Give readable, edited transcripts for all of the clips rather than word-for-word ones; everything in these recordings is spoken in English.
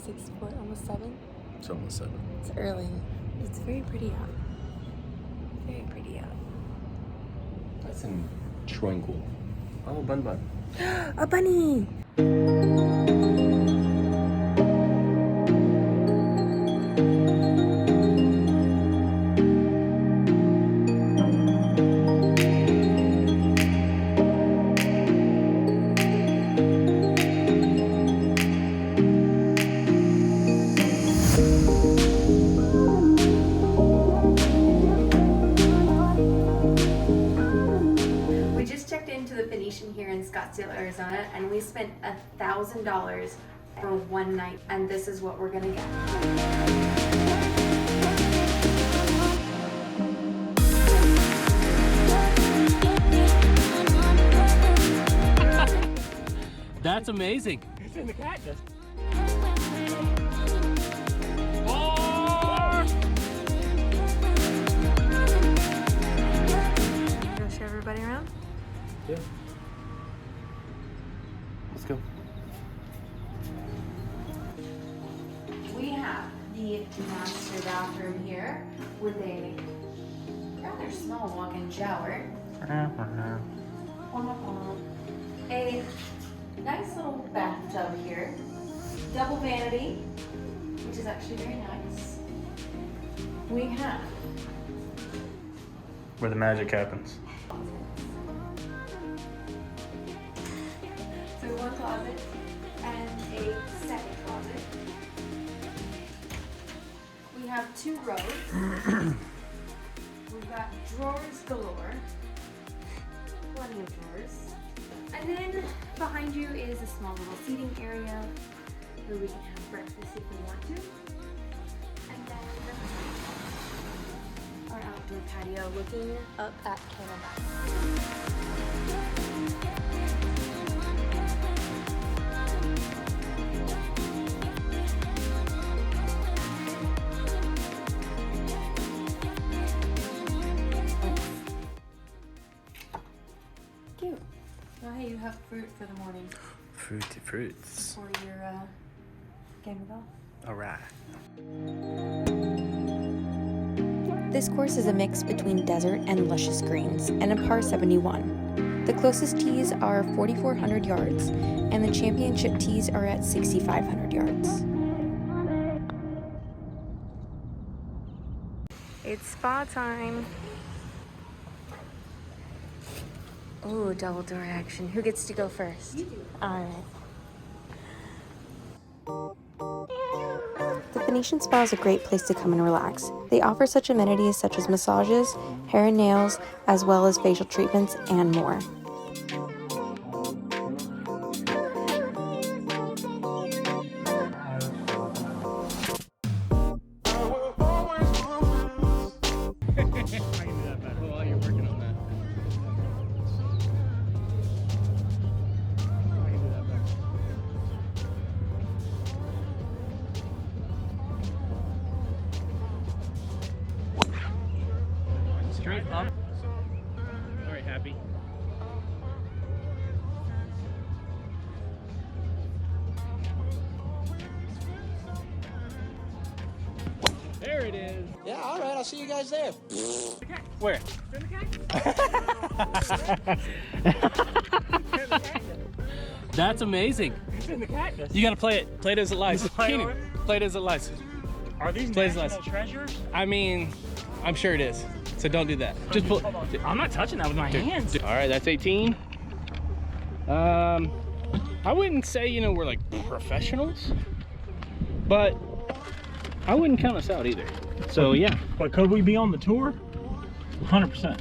6 foot, almost 7. It's almost 7. It's early. It's very pretty out. Very pretty out. That's in tranquil. Oh, bun. A bunny! We just checked into the Phoenician here in Scottsdale, Arizona, and we spent $1,000 for one night, and this is what we're gonna get. That's amazing. It's in the cactus. Go show everybody around? Yeah. Let's go. We have the master bathroom here with a rather small walk-in shower. A nice little bathtub here. Double vanity, which is actually very nice. We have Where the magic happens. so one closet and a second closet. We have 2 rows. We've got drawers galore. Plenty of drawers. And then behind you is a small little seating area where we can have breakfast if we want to. And then our outdoor patio looking up at Canada. Cute. Well, hey, you have fruit for the morning Fruity fruits. for your game of golf. Alright. This course is a mix between desert and luscious greens, and a par 71. The closest tees are 4,400 yards, and the championship tees are at 6,500 yards. It's spa time. Oh, double door action. Who gets to go first? You do. All right. The Phoenician Spa is a great place to come and relax. They offer such amenities such as massages, hair and nails, as well as facial treatments and more. Straight up. Very happy. There it is. Yeah, all right, I'll see you guys there. Where? That's amazing. It's in the cactus. You gotta play it. Play it as it lies. Play Keenan, on it? play it as it lies. Are these Plays national less. treasures? I mean, I'm sure it is. So don't do that. Just pull. Hold on. I'm not touching that with my hands. All right, that's 18. I wouldn't say, you know, we're like professionals, but I wouldn't count us out either. So yeah, But could we be on the tour? 100%.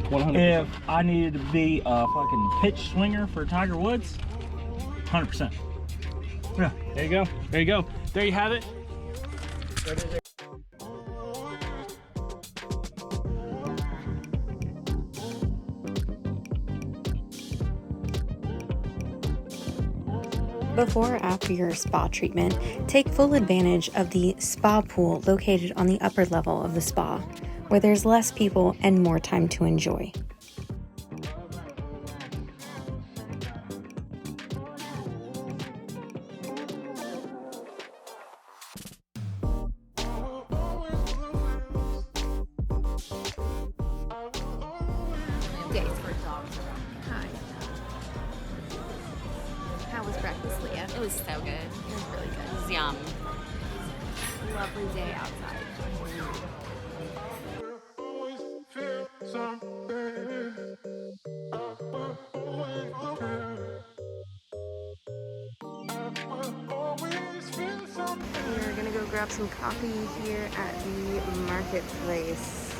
100%. If I needed to be a fucking pitch swinger for Tiger Woods, 100%. Yeah. There you go. There you go. There you have it. Before or after your spa treatment, take full advantage of the spa pool located on the upper level of the spa, where there's less people and more time to enjoy. breakfast, Leah. It was so good. It was really good. It was yum. Lovely day outside. We're gonna go grab some coffee here at the marketplace,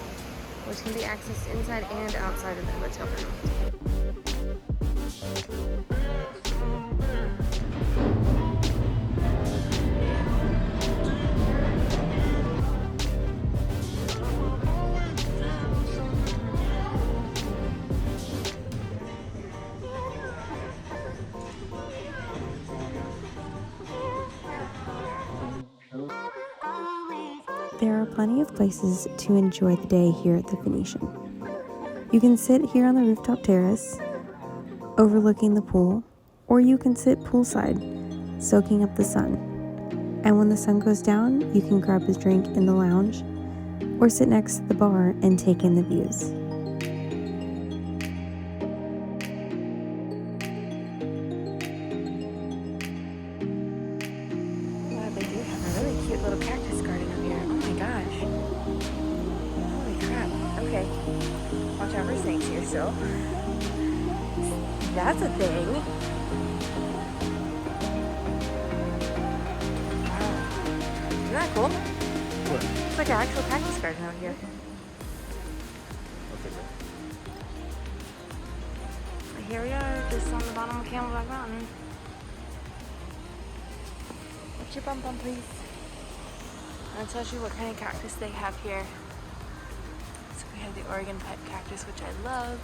which can be accessed inside and outside of the hotel room. There are plenty of places to enjoy the day here at the Phoenician. You can sit here on the rooftop terrace, overlooking the pool, or you can sit poolside, soaking up the sun. And when the sun goes down, you can grab a drink in the lounge, or sit next to the bar and take in the views. Wow, they do have a really cute little cactus garden up here. Oh my gosh. Holy crap. Okay. Watch out for snakes here still. That's a thing. Wow. Isn't that cool? What? It's like an actual cactus garden out here. Okay, But here we are, just on the bottom of Camelback Mountain. What's your bum bum, please? And it tells you what kind of cactus they have here. So we have the Oregon pet cactus, which I love.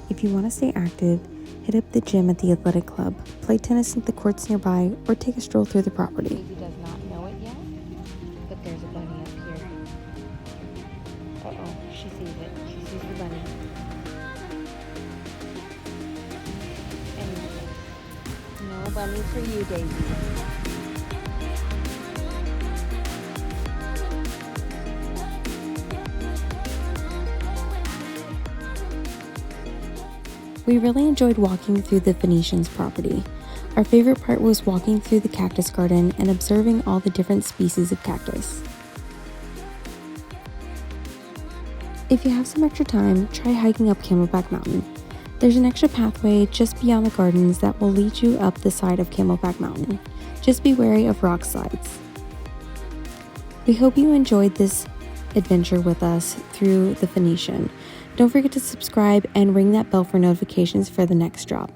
If you want to stay active, hit up the gym at the athletic club, play tennis at the courts nearby, or take a stroll through the property. Daisy does not know it yet, but there's a bunny up here. Uh-oh, she sees it. She sees the bunny. And no bunny for you, Daisy. We really enjoyed walking through the Phoenician's property. Our favorite part was walking through the cactus garden and observing all the different species of cactus. If you have some extra time, try hiking up Camelback Mountain. There's an extra pathway just beyond the gardens that will lead you up the side of Camelback Mountain. Just be wary of rock slides. We hope you enjoyed this adventure with us through the Phoenician. Don't forget to subscribe and ring that bell for notifications for the next drop.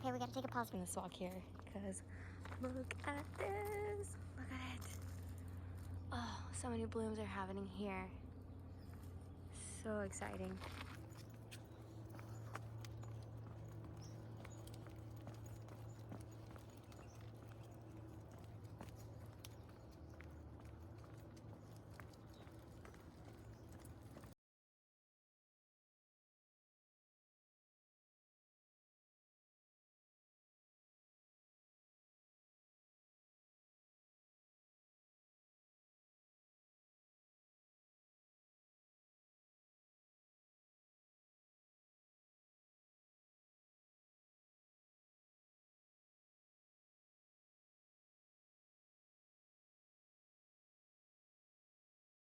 Okay, we gotta take a pause from this walk here, because look at this. Look at it. Oh, so many blooms are happening here. So exciting.